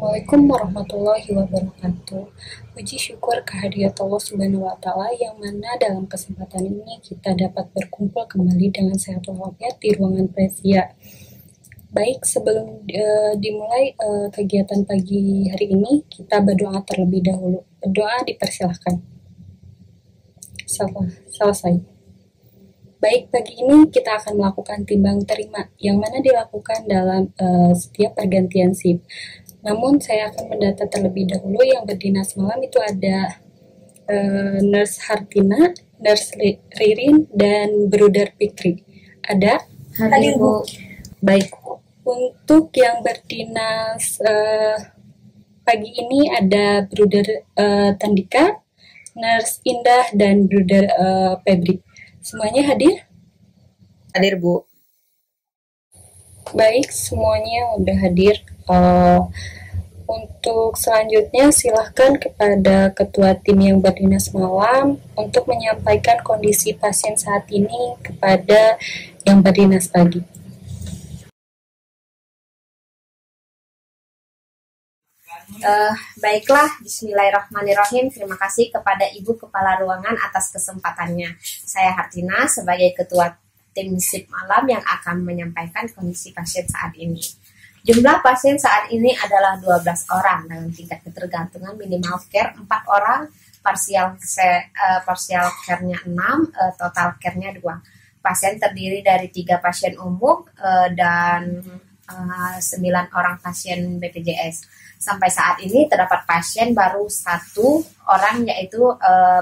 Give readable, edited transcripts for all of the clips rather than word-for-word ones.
Assalamualaikum warahmatullahi wabarakatuh. Puji syukur kehadirat Allah Subhanahu wa Ta'ala yang mana dalam kesempatan ini kita dapat berkumpul kembali dengan sehat walafiat di ruangan Presia. Baik, sebelum dimulai kegiatan pagi hari ini, kita berdoa terlebih dahulu. Berdoa dipersilahkan. Selesai. Baik, pagi ini kita akan melakukan timbang terima yang mana dilakukan dalam setiap pergantian shift. Namun saya akan mendata terlebih dahulu yang berdinas malam itu ada Nurse Hartina, Nurse Ririn, dan Bruder Fikri. Ada? Hadir, Bu. Baik, untuk yang berdinas pagi ini ada Bruder Tandika, Nurse Indah, dan Bruder Febri. Semuanya hadir? Hadir, Bu. Baik, semuanya udah hadir. Untuk selanjutnya silahkan kepada ketua tim yang berdinas malam untuk menyampaikan kondisi pasien saat ini kepada yang berdinas pagi. Baiklah, bismillahirrahmanirrahim. Terima kasih kepada Ibu Kepala Ruangan atas kesempatannya. Saya Hartina sebagai Ketua Tim Shift Malam yang akan menyampaikan kondisi pasien saat ini. Jumlah pasien saat ini adalah 12 orang dengan tingkat ketergantungan minimal care 4 orang, partial care-nya 6, total care-nya 2. Pasien terdiri dari 3 pasien umum dan 9 orang pasien BPJS. Sampai saat ini terdapat pasien baru 1 orang yaitu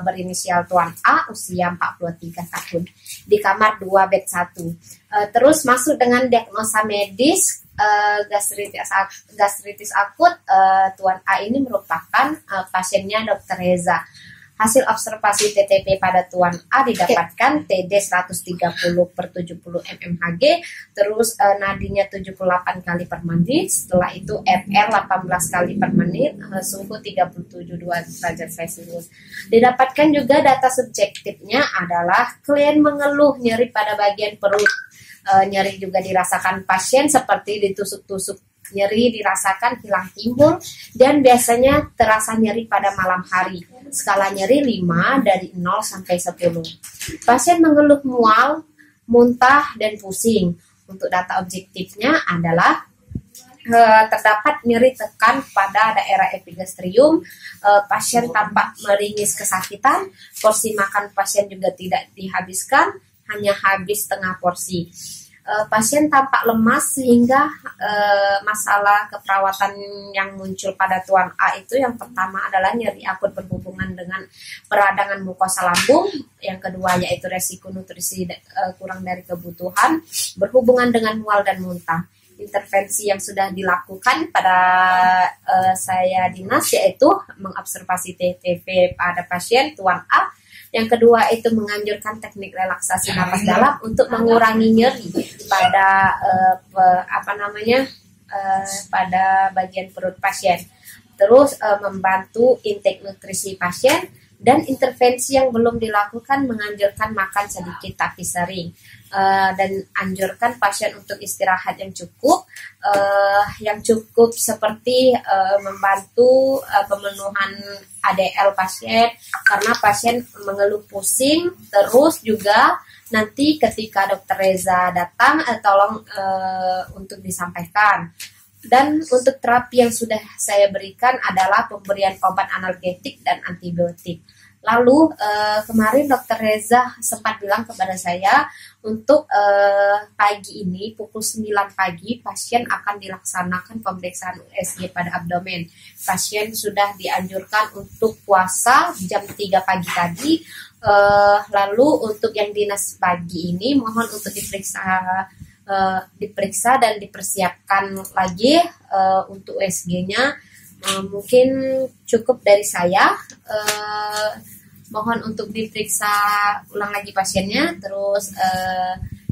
berinisial Tuan A usia 43 tahun di kamar 2 bed 1. Terus masuk dengan diagnosa medis gastritis akut. Tuan A ini merupakan pasiennya Dr. Reza. Hasil observasi TTP pada Tuan A didapatkan TD 130/70 mmHg, terus nadinya 78 kali per menit, setelah itu FR 18 kali per menit, suhu 37,2 derajat Celcius. Didapatkan juga data subjektifnya adalah klien mengeluh nyeri pada bagian perut, nyeri juga dirasakan pasien seperti ditusuk-tusuk, nyeri dirasakan hilang timbul, dan biasanya terasa nyeri pada malam hari. Skala nyeri 5 dari 0 sampai 10. Pasien mengeluh mual, muntah, dan pusing. Untuk data objektifnya adalah terdapat nyeri tekan pada daerah epigastrium, pasien tampak meringis kesakitan, porsi makan pasien juga tidak dihabiskan, hanya habis setengah porsi. Pasien tampak lemas sehingga masalah keperawatan yang muncul pada Tuan A itu yang pertama adalah nyeri akut berhubungan dengan peradangan mukosa lambung, yang kedua yaitu resiko nutrisi kurang dari kebutuhan, berhubungan dengan mual dan muntah. Intervensi yang sudah dilakukan pada saya dinas yaitu mengobservasi TTP pada pasien Tuan A. Yang kedua itu menganjurkan teknik relaksasi napas dalam untuk mengurangi nyeri pada pada bagian perut pasien. Terus membantu intake nutrisi pasien, dan intervensi yang belum dilakukan menganjurkan makan sedikit tapi sering, dan anjurkan pasien untuk istirahat yang cukup seperti membantu pemenuhan ADL pasien karena pasien mengeluh pusing. Terus juga nanti ketika Dr. Reza datang tolong untuk disampaikan. Dan untuk terapi yang sudah saya berikan adalah pemberian obat analgetik dan antibiotik. Lalu kemarin Dr. Reza sempat bilang kepada saya untuk pagi ini pukul 9 pagi pasien akan dilaksanakan pemeriksaan USG pada abdomen. Pasien sudah dianjurkan untuk puasa jam 3 pagi tadi. Lalu untuk yang dinas pagi ini mohon untuk diperiksa dan dipersiapkan lagi untuk USG-nya. Mungkin cukup dari saya. Mohon untuk diperiksa ulang lagi pasiennya. Terus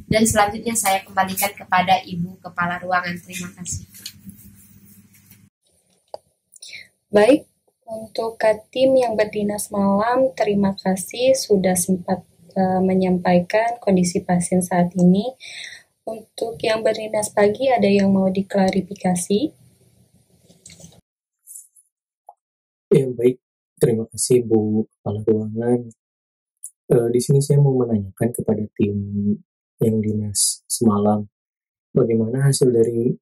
dan selanjutnya saya kembalikan kepada Ibu Kepala Ruangan. Terima kasih. Baik, untuk tim yang berdinas malam, terima kasih sudah sempat menyampaikan kondisi pasien saat ini. Untuk yang berdinas pagi, ada yang mau diklarifikasi? Ya, baik. Terima kasih, Bu Kepala Ruangan. Di sini saya mau menanyakan kepada tim yang dinas semalam, bagaimana hasil dari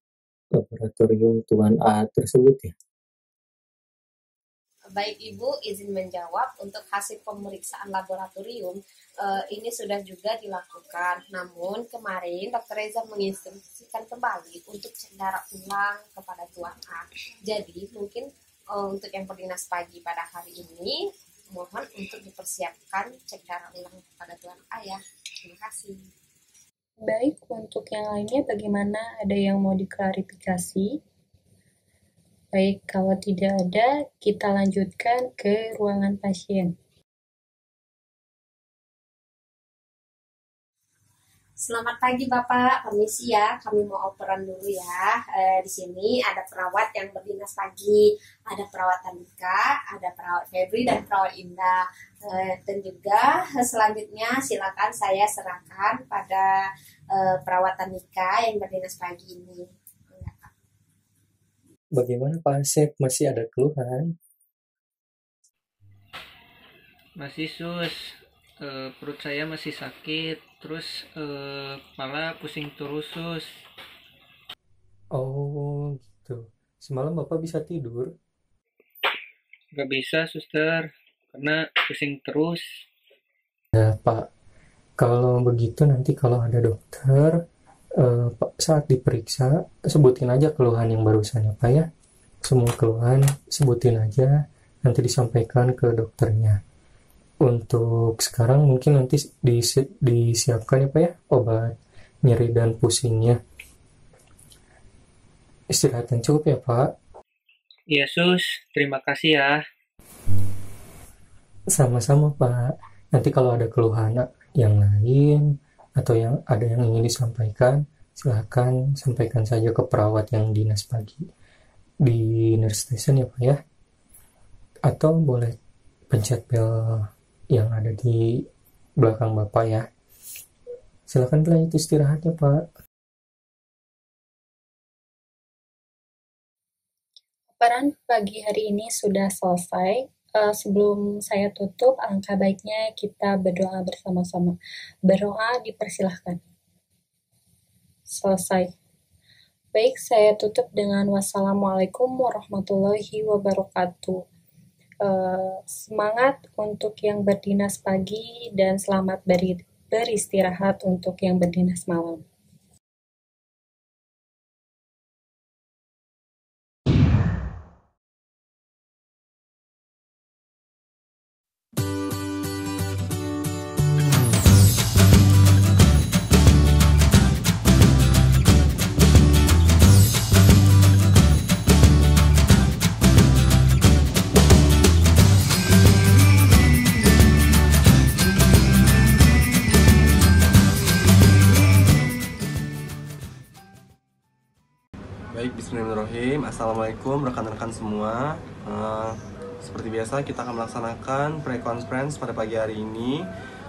laboratorium Tuan A tersebut ya? Baik Ibu, izin menjawab untuk hasil pemeriksaan laboratorium ini sudah juga dilakukan. Namun kemarin Dr. Reza menginstruksikan kembali untuk cek darah ulang kepada Tuan A. Jadi mungkin untuk yang berdinas pagi pada hari ini mohon untuk dipersiapkan cek darah ulang kepada Tuan A ya. Terima kasih. Baik, untuk yang lainnya bagaimana? Ada yang mau diklarifikasi? Baik, kalau tidak ada, kita lanjutkan ke ruangan pasien. Selamat pagi Bapak, permisi ya, kami mau operan dulu ya. Di sini ada perawat yang berdinas pagi, ada perawat Andika, ada perawat Febri dan perawat Indah. Dan juga selanjutnya silakan saya serahkan pada perawat Andika yang berdinas pagi ini. Bagaimana Pak Asep? Masih ada keluhan? Masih sus, perut saya masih sakit, terus kepala pusing terus sus. Oh, gitu. Semalam Bapak bisa tidur? Gak bisa suster, karena pusing terus. Ya, Pak. Kalau begitu nanti kalau ada dokter, Pak, saat diperiksa, sebutin aja keluhan yang barusan ya, Pak ya. Semua keluhan sebutin aja, nanti disampaikan ke dokternya. Untuk sekarang mungkin nanti disiapkan ya Pak ya, obat nyeri dan pusingnya. Istirahat yang cukup ya Pak. Iya sus, terima kasih ya. Sama-sama Pak. Nanti kalau ada keluhan yang lain atau yang ada yang ingin disampaikan, silahkan sampaikan saja ke perawat yang dinas pagi di nurse station ya Pak ya. Atau boleh pencet bel yang ada di belakang Bapak ya. Silahkan lanjut istirahatnya Pak. Operan pagi hari ini sudah selesai. Sebelum saya tutup, alangkah baiknya kita berdoa bersama-sama. Berdoa dipersilahkan. Selesai. Baik, saya tutup dengan wassalamualaikum warahmatullahi wabarakatuh. Semangat untuk yang berdinas pagi dan selamat beristirahat untuk yang berdinas malam. Baik, bismillahirrahmanirrahim. Assalamualaikum rekan-rekan semua. Seperti biasa kita akan melaksanakan pre-conference pada pagi hari ini,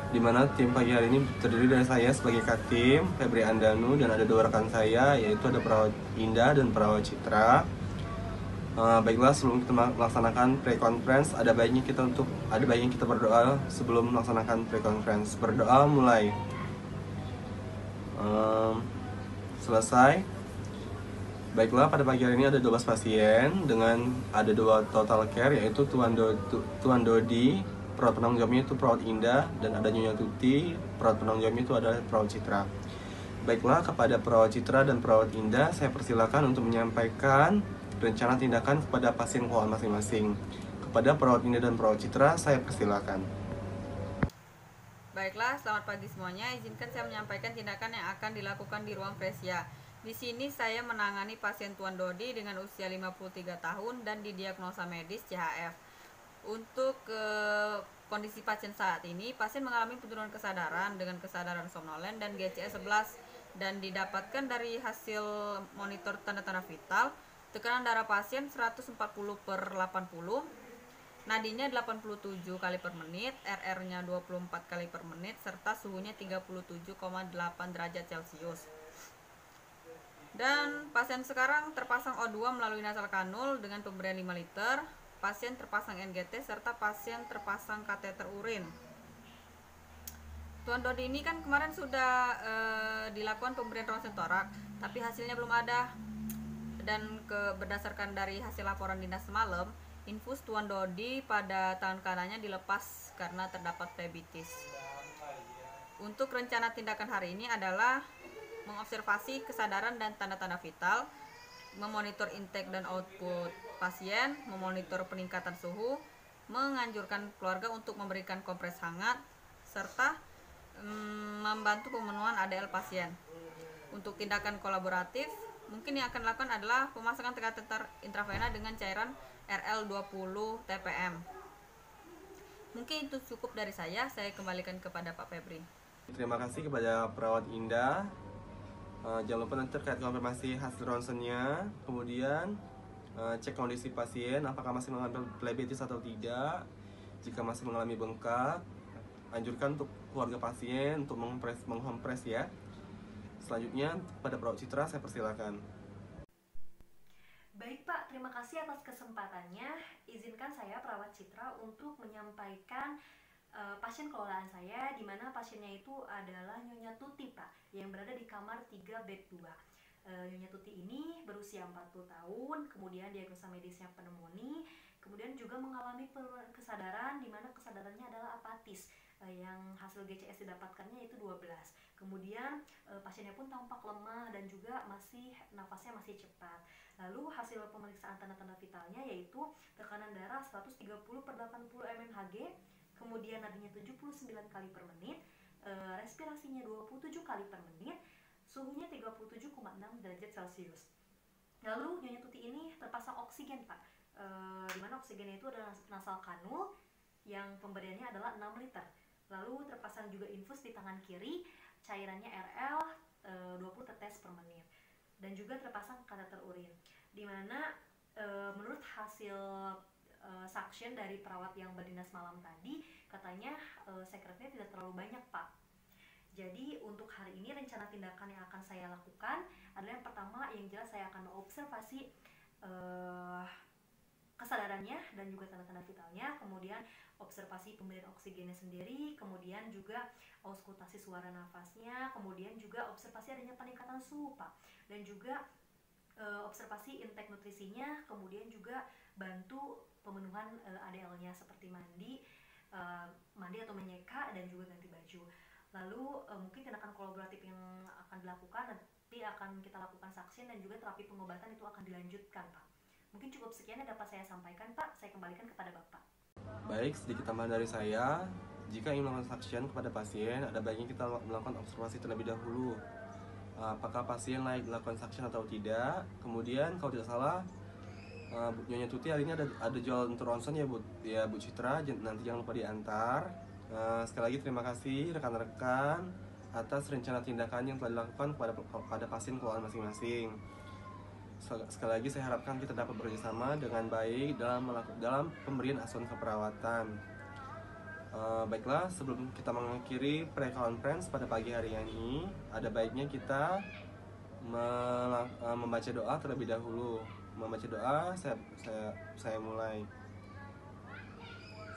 di mana tim pagi hari ini terdiri dari saya sebagai Katim, Febri Andanu, dan ada dua rekan saya, yaitu ada perawat Indah dan perawat Citra. Baiklah, sebelum kita melaksanakan pre-conference, ada baiknya kita berdoa sebelum melaksanakan pre-conference. Berdoa mulai. Selesai. Baiklah, pada pagi hari ini ada 12 pasien dengan ada 2 total care, yaitu Tuan Dodi, perawat penanggung jawabnya itu perawat Indah, dan ada Nyonya Tuti, perawat penanggung jawabnya itu adalah perawat Citra. Baiklah, kepada perawat Citra dan perawat Indah, saya persilakan untuk menyampaikan rencana tindakan kepada pasien keluhan masing-masing. Kepada perawat Indah dan perawat Citra, saya persilakan. Baiklah, selamat pagi semuanya. Izinkan saya menyampaikan tindakan yang akan dilakukan di ruang Presia. Di sini saya menangani pasien Tuan Dodi dengan usia 53 tahun dan didiagnosa medis CHF. Untuk kondisi pasien saat ini, pasien mengalami penurunan kesadaran dengan kesadaran somnolen dan GCS 11 dan didapatkan dari hasil monitor tanda-tanda vital. Tekanan darah pasien 140/80, nadinya 87 kali per menit, RR-nya 24 kali per menit, serta suhunya 37,8 derajat Celcius. Dan pasien sekarang terpasang O2 melalui nasal kanul dengan pemberian 5 liter. pasien terpasang NGT, serta pasien terpasang kateter urin. Tuan Dodi ini kan kemarin sudah dilakukan pemberian ronsen torak, tapi hasilnya belum ada. Dan berdasarkan dari hasil laporan dinas semalam, infus Tuan Dodi pada tangan kanannya dilepas karena terdapat flebitis. Untuk rencana tindakan hari ini adalah mengobservasi kesadaran dan tanda-tanda vital, memonitor intake dan output pasien, memonitor peningkatan suhu, menganjurkan keluarga untuk memberikan kompres hangat, serta membantu pemenuhan ADL pasien. Untuk tindakan kolaboratif, mungkin yang akan dilakukan adalah pemasangan kateter intravena dengan cairan RL20 TPM. Mungkin itu cukup dari saya kembalikan kepada Pak Febri. Terima kasih kepada perawat Indah. Jangan lupa nanti terkait konfirmasi hasil ronsennya, kemudian cek kondisi pasien apakah masih mengalami flebitis atau tidak. Jika masih mengalami bengkak, anjurkan untuk keluarga pasien untuk mengompres ya. Selanjutnya pada perawat Citra saya persilakan. Baik Pak, terima kasih atas kesempatannya. Izinkan saya perawat Citra untuk menyampaikan pasien kelolaan saya, di mana pasiennya itu adalah Nyonya Tuti Pak, yang berada di kamar 3 bed 2. Nyonya Tuti ini berusia 40 tahun, kemudian diagnosa medisnya pneumonia, kemudian juga mengalami penurunan kesadaran, di mana kesadarannya adalah apatis, yang hasil GCS didapatkannya itu 12. Kemudian pasiennya pun tampak lemah dan juga nafasnya masih cepat. Lalu hasil pemeriksaan tanda-tanda vitalnya yaitu tekanan darah 130/80 mmHg, kemudian nadinya 79 kali per menit, respirasinya 27 kali per menit, suhunya 37,6 derajat Celcius. Lalu Nyonya Tuti ini terpasang oksigen Pak, di mana oksigennya itu adalah nasal kanul yang pemberiannya adalah 6 liter. Lalu terpasang juga infus di tangan kiri, cairannya RL 20 tetes per menit. Dan juga terpasang kateter urin, di mana menurut hasil suction dari perawat yang berdinas malam tadi, katanya sekretnya tidak terlalu banyak Pak. Jadi untuk hari ini rencana tindakan yang akan saya lakukan adalah yang pertama, yang jelas saya akan mengobservasi kesadarannya dan juga tanda-tanda vitalnya, kemudian observasi pemberian oksigennya sendiri, kemudian juga auskultasi suara nafasnya, kemudian juga observasi adanya peningkatan suhu Pak, dan juga observasi intake nutrisinya, kemudian juga bantu pemenuhan ADL-nya seperti mandi atau menyeka dan juga ganti baju. Lalu mungkin tindakan kolaboratif yang akan dilakukan nanti akan kita lakukan suction dan juga terapi pengobatan itu akan dilanjutkan Pak. Mungkin cukup sekian yang dapat saya sampaikan Pak, saya kembalikan kepada Bapak. Baik, sedikit tambahan dari saya. Jika ingin melakukan suction kepada pasien, ada baiknya kita melakukan observasi terlebih dahulu. Apakah pasien layak dilakukan suction atau tidak. Kemudian kalau tidak salah, Nyonya Tuti hari ini ada jual untuk ronsen ya Bu Citra, nanti jangan lupa diantar. Sekali lagi terima kasih rekan-rekan atas rencana tindakan yang telah dilakukan pada pasien kelolaan masing-masing. Sekali lagi saya harapkan kita dapat bekerjasama dengan baik dalam pemberian asuhan keperawatan. Baiklah, sebelum kita mengakhiri pre-conference pada pagi hari ini, ada baiknya kita membaca doa terlebih dahulu. Membaca doa, saya mulai.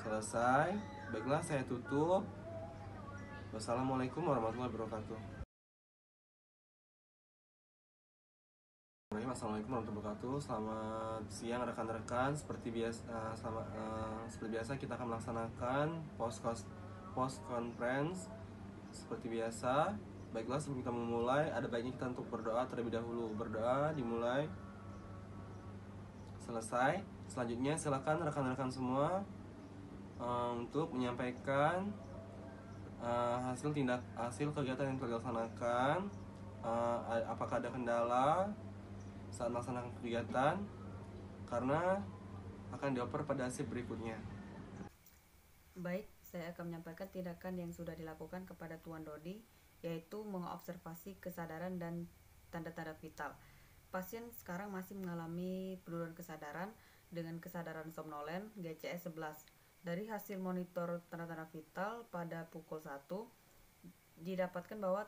Selesai, baiklah saya tutup. Wassalamualaikum warahmatullahi wabarakatuh. Assalamualaikum warahmatullahi wabarakatuh. Selamat siang rekan-rekan. Seperti biasa kita akan melaksanakan post conference seperti biasa. Baiklah, sebelum kita memulai, ada baiknya kita untuk berdoa terlebih dahulu. Berdoa dimulai. Selesai. Selanjutnya silakan rekan-rekan semua untuk menyampaikan hasil kegiatan yang telah dilaksanakan. Apakah ada kendala saat melaksanakan kegiatan, karena akan dioper pada hasil berikutnya. Baik, saya akan menyampaikan tindakan yang sudah dilakukan kepada Tuan Dodi, yaitu mengobservasi kesadaran dan tanda-tanda vital. Pasien sekarang masih mengalami penurunan kesadaran dengan kesadaran somnolen GCS 11. Dari hasil monitor tanda-tanda vital pada pukul 1, didapatkan bahwa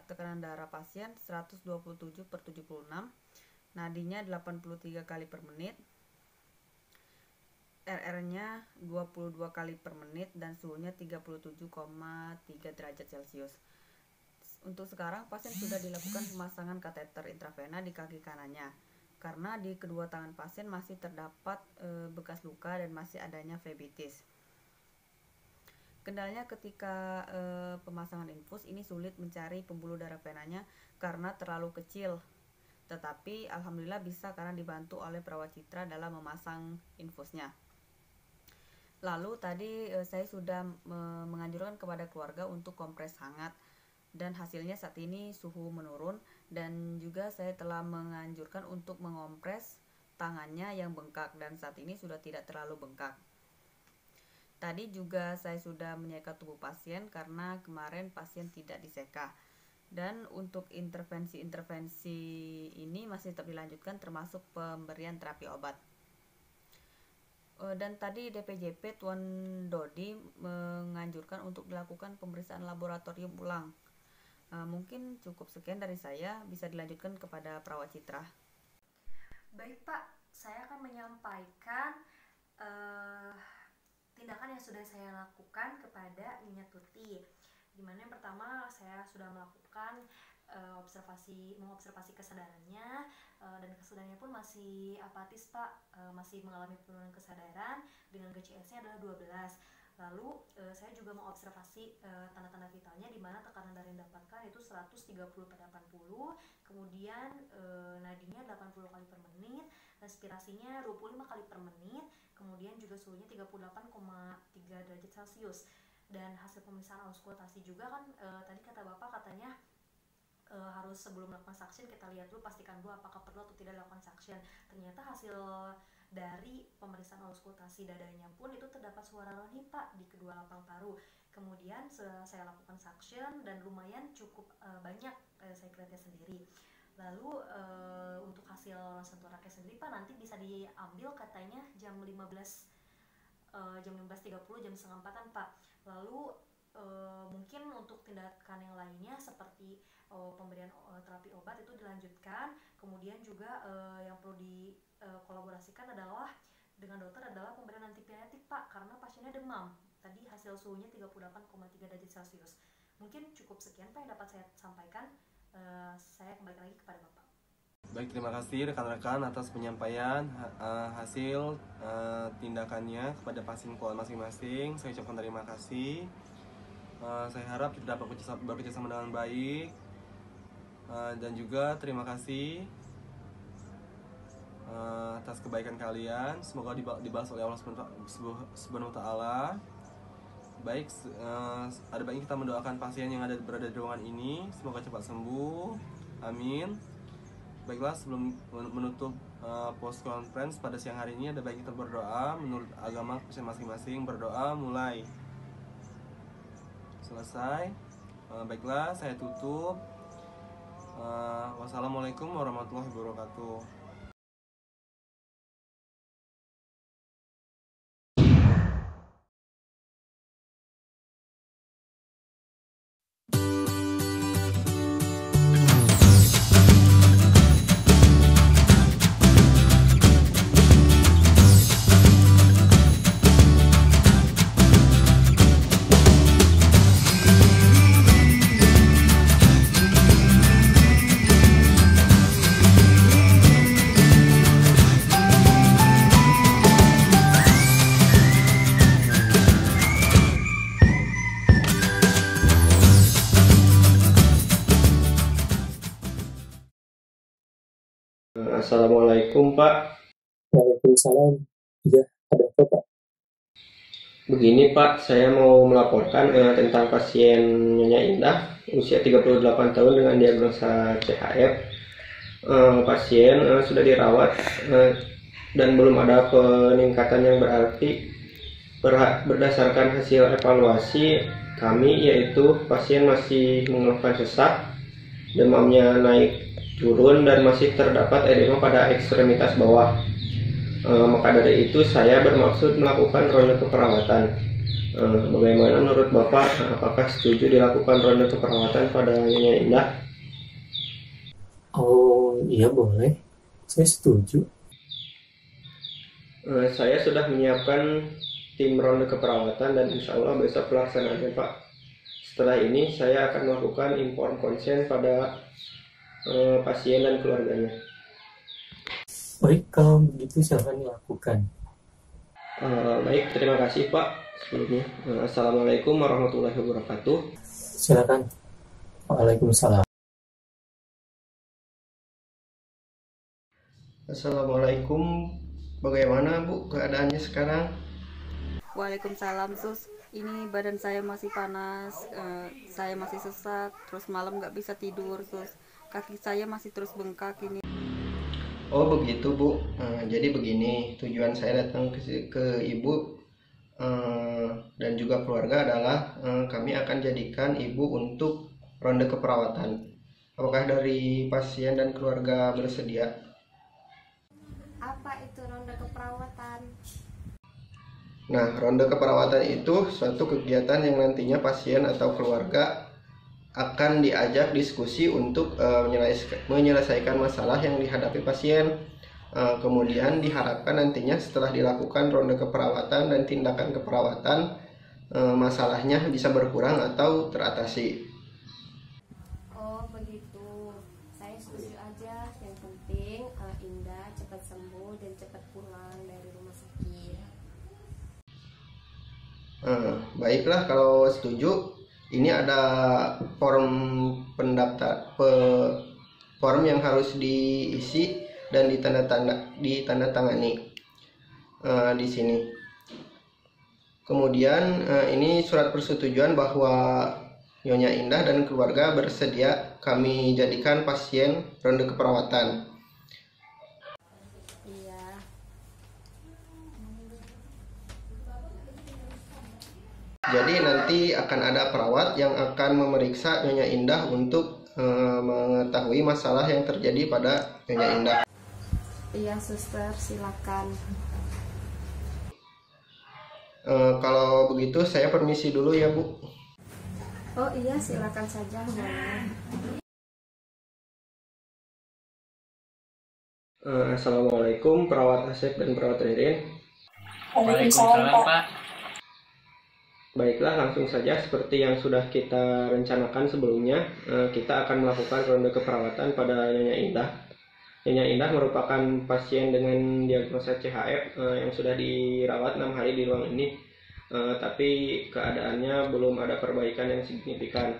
tekanan darah pasien 127/76, nadinya 83 kali per menit, RR-nya 22 kali per menit dan suhunya 37,3 derajat Celcius. Untuk sekarang pasien sudah dilakukan pemasangan kateter intravena di kaki kanannya karena di kedua tangan pasien masih terdapat bekas luka dan masih adanya flebitis. Kendalanya ketika pemasangan infus ini sulit mencari pembuluh darah venanya karena terlalu kecil. Tetapi alhamdulillah bisa karena dibantu oleh perawat citra dalam memasang infusnya. Lalu tadi saya sudah menganjurkan kepada keluarga untuk kompres hangat dan hasilnya saat ini suhu menurun, dan juga saya telah menganjurkan untuk mengompres tangannya yang bengkak dan saat ini sudah tidak terlalu bengkak. Tadi juga saya sudah menyeka tubuh pasien karena kemarin pasien tidak diseka. Dan untuk intervensi-intervensi ini masih tetap dilanjutkan termasuk pemberian terapi obat. Dan tadi DPJP Tuan Dodi menganjurkan untuk dilakukan pemeriksaan laboratorium ulang. Mungkin cukup sekian dari saya, bisa dilanjutkan kepada perawat citra. Baik Pak, saya akan menyampaikan tindakan yang sudah saya lakukan kepada Nyonya Tuti. Dimana yang pertama saya sudah melakukan mengobservasi kesadarannya, dan kesadarannya pun masih apatis Pak, masih mengalami penurunan kesadaran dengan GCS-nya adalah 12. Lalu saya juga mengobservasi tanda-tanda vitalnya, di mana tekanan darah yang didapatkan itu 130/80, kemudian nadinya 80 kali per menit, respirasinya 25 kali per menit, kemudian juga suhunya 38,3 derajat Celcius. Dan hasil pemeriksaan auskultasi juga kan tadi kata Bapak katanya harus sebelum melakukan suction kita lihat dulu, pastikan dulu apakah perlu atau tidak dilakukan suction. Ternyata hasil dari pemeriksaan auskultasi dadanya pun itu terdapat suara rohani Pak di kedua lapang paru. Kemudian saya lakukan suction dan lumayan cukup banyak saya lihatnya sendiri. Lalu untuk hasil ronsen toraknya sendiri Pak nanti bisa diambil katanya jam 15.30, jam setengah 4-an Pak. Lalu mungkin untuk tindakan yang lainnya seperti pemberian terapi obat itu dilanjutkan. Kemudian juga yang perlu dikolaborasikan adalah dengan dokter adalah pemberian antipiretik Pak, karena pasiennya demam. Tadi hasil suhunya 38,3 derajat Celcius. Mungkin cukup sekian Pak yang dapat saya sampaikan. Saya kembali lagi kepada Bapak. Baik, terima kasih rekan-rekan atas penyampaian hasil tindakannya kepada pasien keluarga masing-masing. Saya ucapkan terima kasih. Saya harap kita dapat bekerja sama dengan baik, dan juga terima kasih atas kebaikan kalian. Semoga dibalas oleh Allah Subhanahu wa Ta'ala. Baik, ada baiknya kita mendoakan pasien yang berada di ruangan ini, semoga cepat sembuh. Amin. Baiklah, sebelum menutup post conference pada siang hari ini, ada baiknya kita berdoa menurut agama pasien masing-masing. Berdoa mulai. Selesai. Baiklah, saya tutup. Wassalamualaikum warahmatullahi wabarakatuh. Assalamualaikum Pak. Waalaikumsalam. Iya, ada apa Pak? Begini Pak, saya mau melaporkan tentang pasien Nyonya Indah, usia 38 tahun dengan diagnosa CHF. Pasien sudah dirawat dan belum ada peningkatan yang berarti. Berdasarkan hasil evaluasi kami, yaitu pasien masih mengeluhkan sesak, demamnya naik turun, dan masih terdapat edema pada ekstremitas bawah. Maka dari itu saya bermaksud melakukan ronde keperawatan. Bagaimana menurut Bapak, apakah setuju dilakukan ronde keperawatan pada Nyonya Indah? Oh iya, boleh. Saya setuju. Saya sudah menyiapkan tim ronde keperawatan dan insya Allah besok pelaksanaannya Pak. Setelah ini saya akan melakukan inform konsen pada pasien dan keluarganya. Baik, kalau begitu silahkan dilakukan. Baik, terima kasih Pak sebelumnya. Assalamualaikum warahmatullahi wabarakatuh. Silakan. Waalaikumsalam. Assalamualaikum. Bagaimana Bu keadaannya sekarang? Waalaikumsalam sus. Ini badan saya masih panas, saya masih sesak, terus malam nggak bisa tidur sus. Kaki saya masih terus bengkak ini. Oh begitu Bu. Jadi begini, tujuan saya datang ke Ibu dan juga keluarga adalah kami akan jadikan Ibu untuk ronde keperawatan. Apakah dari pasien dan keluarga bersedia? Apa itu ronde keperawatan? Nah, ronde keperawatan itu suatu kegiatan yang nantinya pasien atau keluarga akan diajak diskusi untuk menyelesaikan masalah yang dihadapi pasien. Kemudian diharapkan nantinya setelah dilakukan ronde keperawatan dan tindakan keperawatan, masalahnya bisa berkurang atau teratasi. Oh begitu, saya setuju aja. Yang penting Indah cepat sembuh dan cepat pulang dari rumah sakit. Baiklah kalau setuju. Ini ada form form yang harus diisi dan ditandatangani di sini. Kemudian ini surat persetujuan bahwa Nyonya Indah dan keluarga bersedia kami jadikan pasien ronde keperawatan. Iya. Jadi nanti akan ada perawat yang akan memeriksa Nyonya Indah untuk mengetahui masalah yang terjadi pada Nyonya Indah. Iya suster, silakan. Kalau begitu saya permisi dulu ya Bu. Oh iya, silakan saja, boleh. Assalamualaikum perawat Asep dan perawat Ririn. Waalaikumsalam Pak. Baiklah, langsung saja seperti yang sudah kita rencanakan sebelumnya, kita akan melakukan ronde keperawatan pada Nyonya Indah. Nyonya Indah merupakan pasien dengan diagnosa CHF yang sudah dirawat 6 hari di ruang ini, tapi keadaannya belum ada perbaikan yang signifikan.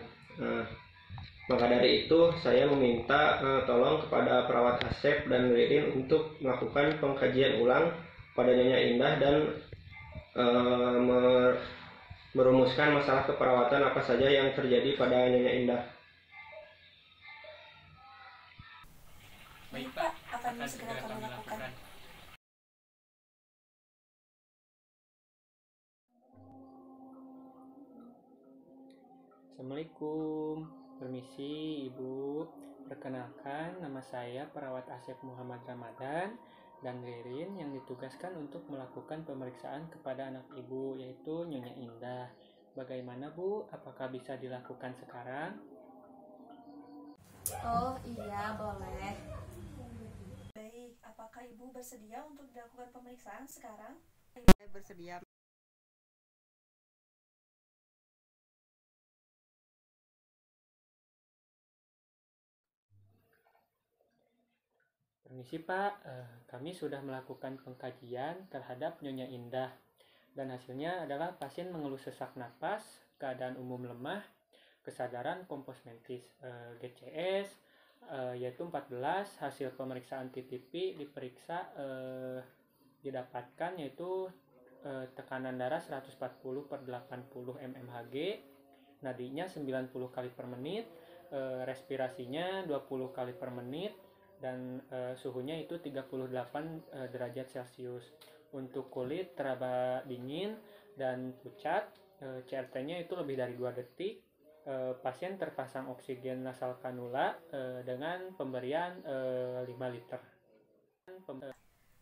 Maka dari itu saya meminta tolong kepada perawat Asep dan Ririn untuk melakukan pengkajian ulang pada Nyonya Indah dan merumuskan masalah keperawatan apa saja yang terjadi pada Nyonya Indah. Baik Pak, akan segera kami lakukan. Assalamualaikum, permisi Ibu. Perkenalkan, nama saya perawat Asep Muhammad Ramadan dan Ririn yang ditugaskan untuk melakukan pemeriksaan kepada anak Ibu, yaitu Nyonya Indah. Bagaimana Bu? Apakah bisa dilakukan sekarang? Oh iya, boleh. Baik, apakah Ibu bersedia untuk dilakukan pemeriksaan sekarang? Saya bersedia. Permisi Pak, kami sudah melakukan pengkajian terhadap Nyonya Indah dan hasilnya adalah pasien mengeluh sesak napas, keadaan umum lemah, kesadaran kompos mentis, GCS, yaitu 14. Hasil pemeriksaan TTP diperiksa didapatkan yaitu tekanan darah 140/80 mmHg, nadinya 90 kali per menit, respirasinya 20 kali per menit, dan suhunya itu 38 derajat Celcius. Untuk kulit teraba dingin dan pucat, CRT-nya itu lebih dari 2 detik. Pasien terpasang oksigen nasal kanula dengan pemberian 5 liter.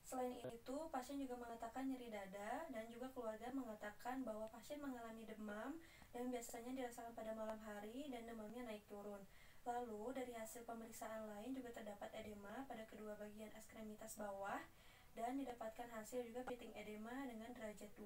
Selain itu, pasien juga mengatakan nyeri dada dan juga keluarga mengatakan bahwa pasien mengalami demam dan biasanya dirasakan pada malam hari dan demamnya naik turun. Lalu dari hasil pemeriksaan lain juga terdapat edema pada kedua bagian ekstremitas bawah dan didapatkan hasil juga titik edema dengan derajat 2.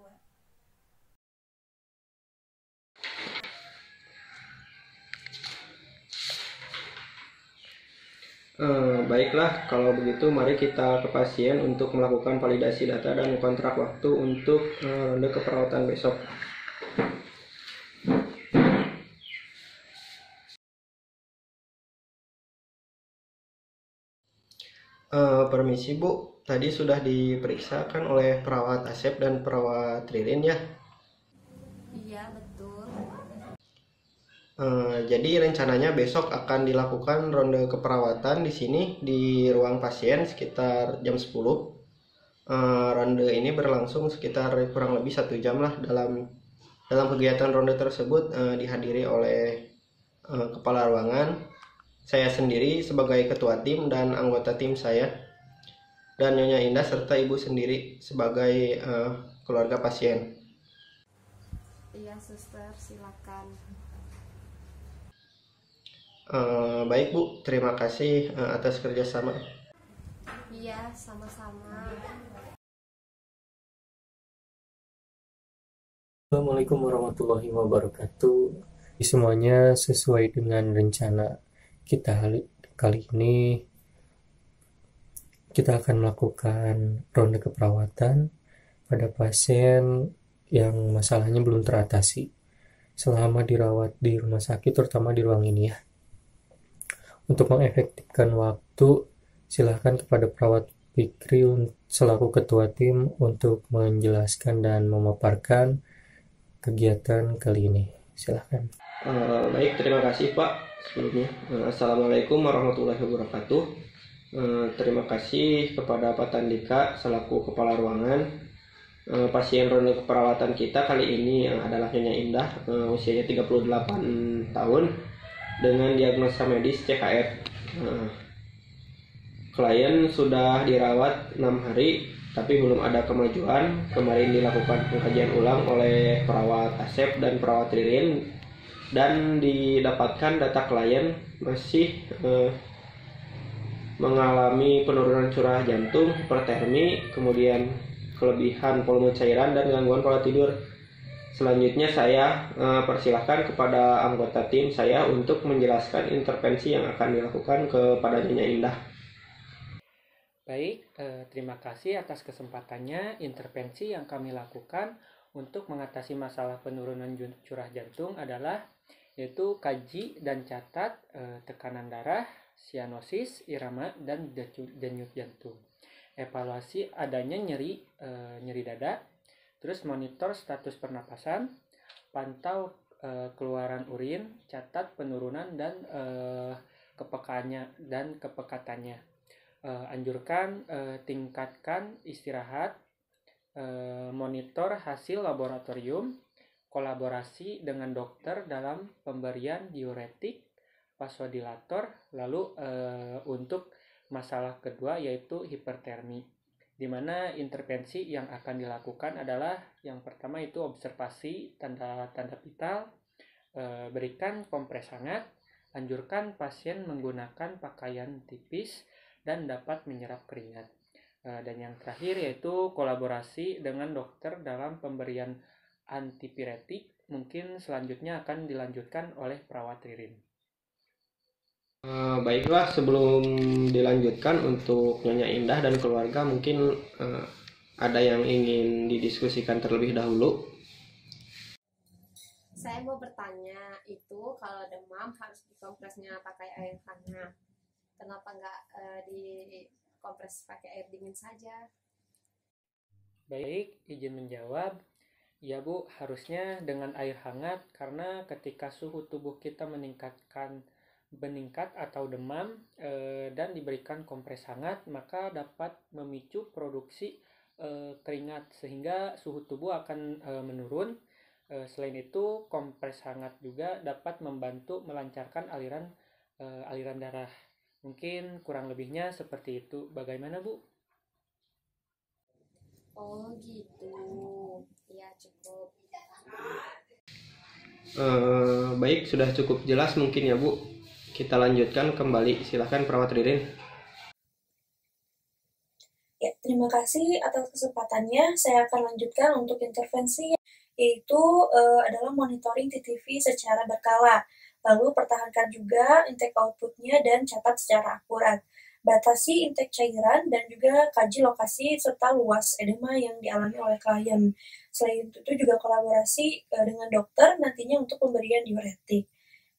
Baiklah, kalau begitu mari kita ke pasien untuk melakukan validasi data dan kontrak waktu untuk ronde keperawatan besok. Permisi Bu, tadi sudah diperiksakan oleh perawat Asep dan perawat Ririn ya? Iya, betul. Jadi rencananya besok akan dilakukan ronde keperawatan di sini di ruang pasien sekitar jam 10. Ronde ini berlangsung sekitar kurang lebih 1 jam lah. Dalam kegiatan ronde tersebut dihadiri oleh kepala ruangan, saya sendiri sebagai ketua tim dan anggota tim saya, dan Nyonya Indah serta Ibu sendiri sebagai keluarga pasien. Iya, suster, silakan. Baik Bu, terima kasih atas kerjasama. Iya, sama-sama. Assalamualaikum warahmatullahi wabarakatuh. Semuanya sesuai dengan rencana kita kali ini. Kita akan melakukan ronde keperawatan pada pasien yang masalahnya belum teratasi selama dirawat di rumah sakit, terutama di ruang ini ya. Untuk mengefektifkan waktu, silahkan kepada perawat Fikri selaku ketua tim untuk menjelaskan dan memaparkan kegiatan kali ini. Silahkan. Baik, terima kasih Pak sebelumnya. Assalamualaikum warahmatullahi wabarakatuh. Terima kasih kepada Pak Tandika selaku kepala ruangan. Pasien ronde keperawatan kita kali ini adalah Nyonya Indah, usianya 38 tahun dengan diagnosa medis CHF. Klien sudah dirawat 6 hari tapi belum ada kemajuan. Kemarin dilakukan pengkajian ulang oleh perawat Asep dan perawat Ririn, dan didapatkan data klien masih mengalami penurunan curah jantung, hipertermi, kemudian kelebihan volume cairan dan gangguan pola tidur. Selanjutnya saya persilahkan kepada anggota tim saya untuk menjelaskan intervensi yang akan dilakukan kepada Nyonya Indah. Baik, terima kasih atas kesempatannya. Intervensi yang kami lakukan untuk mengatasi masalah penurunan curah jantung adalah yaitu kaji dan catat tekanan darah, sianosis, irama, dan denyut jantung. Evaluasi adanya nyeri dada, terus monitor status pernapasan, pantau keluaran urin, catat penurunan dan kepekaannya dan kepekatannya. Anjurkan tingkatkan istirahat, monitor hasil laboratorium, kolaborasi dengan dokter dalam pemberian diuretik, vasodilator, lalu untuk masalah kedua yaitu hipertermi, di mana intervensi yang akan dilakukan adalah yang pertama itu observasi tanda-tanda vital, berikan kompres hangat, anjurkan pasien menggunakan pakaian tipis dan dapat menyerap keringat. Dan yang terakhir yaitu kolaborasi dengan dokter dalam pemberian antipiretik, mungkin selanjutnya akan dilanjutkan oleh perawat Ririn. Baiklah, sebelum dilanjutkan untuk Nyonya Indah dan keluarga, mungkin ada yang ingin didiskusikan terlebih dahulu. Saya mau bertanya, itu kalau demam harus dikompresnya pakai air hangat. Kenapa nggak dikompres pakai air dingin saja? Baik, izin menjawab. Ya Bu, harusnya dengan air hangat karena ketika suhu tubuh kita meningkat atau demam dan diberikan kompres hangat, maka dapat memicu produksi keringat sehingga suhu tubuh akan menurun. Selain itu, kompres hangat juga dapat membantu melancarkan aliran darah. Mungkin kurang lebihnya seperti itu. Bagaimana Bu? Oh gitu, ya cukup. Baik, sudah cukup jelas mungkin ya Bu. Kita lanjutkan kembali, silahkan perawat Ririn. Ya, terima Terima kasih atas kesempatannya. Saya akan lanjutkan untuk intervensi, yaitu adalah monitoring TTV secara berkala. Lalu pertahankan juga intake outputnya dan catat secara akurat. Batasi intake cairan dan juga kaji lokasi serta luas edema yang dialami oleh klien. Selain itu juga kolaborasi dengan dokter nantinya untuk pemberian diuretik.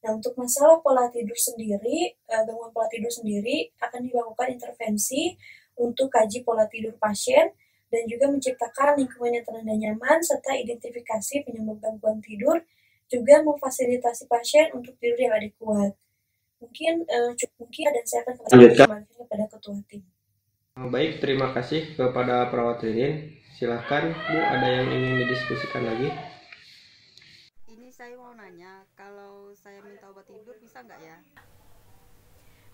Nah, untuk masalah pola tidur sendiri, gangguan pola tidur sendiri akan dilakukan intervensi untuk kaji pola tidur pasien dan juga menciptakan lingkungan yang tenang dan nyaman serta identifikasi penyebab gangguan tidur, juga memfasilitasi pasien untuk tidur yang adekuat. Mungkin dan saya akan kembali kepada ketua tim. Baik, terima kasih kepada perawat Ririn. Silahkan Bu, ada yang ingin didiskusikan lagi? Ini saya mau nanya, kalau saya minta obat tidur bisa nggak ya?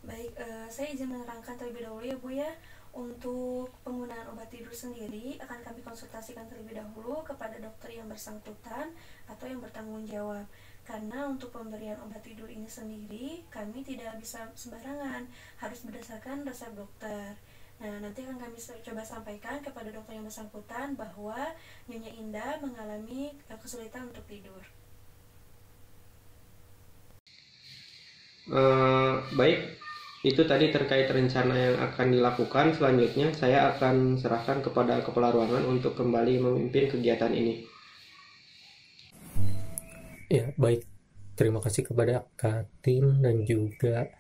Baik, saya izin menerangkan terlebih dahulu ya Bu ya. Untuk penggunaan obat tidur sendiri akan kami konsultasikan terlebih dahulu kepada dokter yang bersangkutan atau yang bertanggung jawab. Karena untuk pemberian obat tidur ini sendiri kami tidak bisa sembarangan, harus berdasarkan resep dokter. Nah, nanti akan kami coba sampaikan kepada dokter yang bersangkutan bahwa Nyonya Indah mengalami kesulitan untuk tidur. Baik, itu tadi terkait rencana yang akan dilakukan. Selanjutnya saya akan serahkan kepada kepala ruangan untuk kembali memimpin kegiatan ini. Ya, baik. Terima kasih kepada Katim dan juga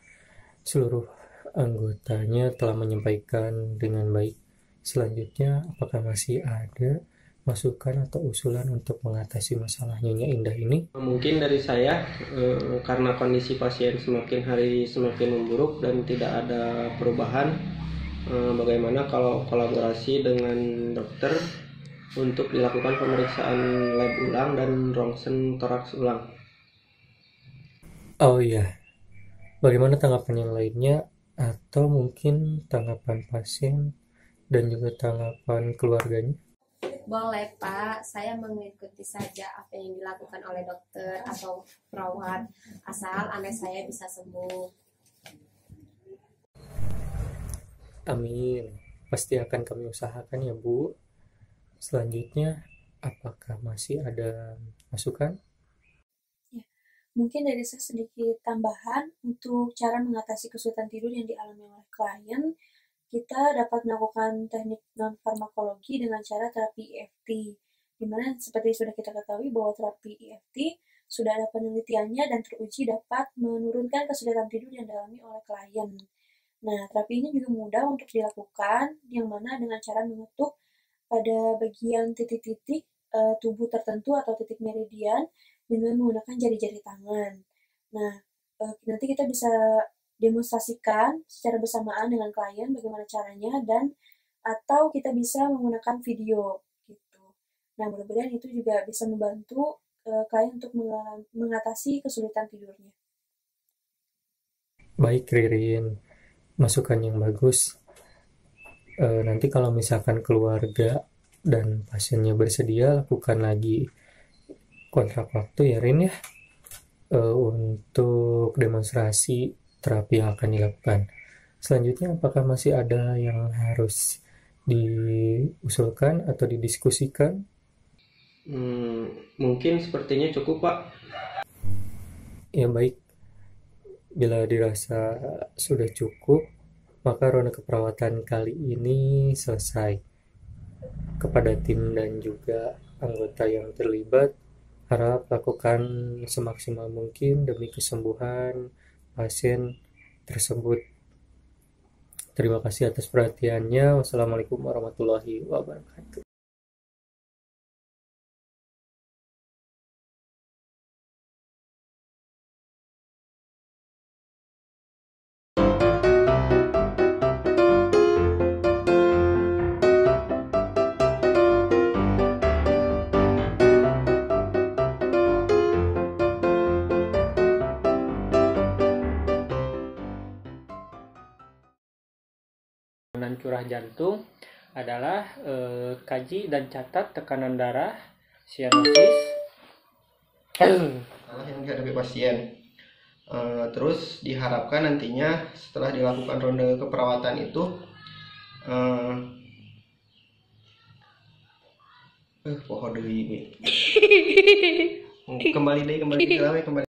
seluruh anggotanya telah menyampaikan dengan baik. Selanjutnya, apakah masih ada masukan atau usulan untuk mengatasi masalah Nyonya Indah ini? Mungkin dari saya, karena kondisi pasien semakin hari semakin memburuk dan tidak ada perubahan, bagaimana kalau kolaborasi dengan dokter untuk dilakukan pemeriksaan lab ulang dan rongsen toraks ulang? Oh iya, bagaimana tanggapan yang lainnya atau mungkin tanggapan pasien dan juga tanggapan keluarganya? Boleh Pak, saya mengikuti saja apa yang dilakukan oleh dokter atau perawat, asal anak saya bisa sembuh. Amin, pasti akan kami usahakan ya Bu. Selanjutnya, apakah masih ada masukan? Ya, mungkin dari saya sedikit tambahan untuk cara mengatasi kesulitan tidur yang dialami oleh klien. Kita dapat melakukan teknik non-farmakologi dengan cara terapi EFT, di mana seperti sudah kita ketahui bahwa terapi EFT sudah ada penelitiannya dan teruji dapat menurunkan kesulitan tidur yang dialami oleh klien. Nah, terapi ini juga mudah untuk dilakukan, yang mana dengan cara mengetuk pada bagian titik-titik tubuh tertentu atau titik meridian dengan menggunakan jari-jari tangan. Nah, nanti kita bisa demonstrasikan secara bersamaan dengan klien bagaimana caranya, dan atau kita bisa menggunakan video gitu. Nah, mudah-mudahan itu juga bisa membantu klien untuk mengatasi kesulitan tidurnya. Baik Ririn, masukan yang bagus. Nanti kalau misalkan keluarga dan pasiennya bersedia, lakukan lagi kontrak waktu ya Rin ya, untuk demonstrasi terapi yang akan dilakukan. Selanjutnya, apakah masih ada yang harus diusulkan atau didiskusikan? Mungkin sepertinya cukup Pak. Ya baik, bila dirasa sudah cukup, maka ronde keperawatan kali ini selesai. Kepada tim dan juga anggota yang terlibat, harap lakukan semaksimal mungkin demi kesembuhan pasien tersebut. Terima kasih atas perhatiannya. Wassalamualaikum warahmatullahi wabarakatuh. Curah jantung adalah kaji dan catat tekanan darah, sianosis yang dihadapi pasien. Terus diharapkan nantinya setelah dilakukan ronde keperawatan itu Pohon deui. Kembali deh kembali.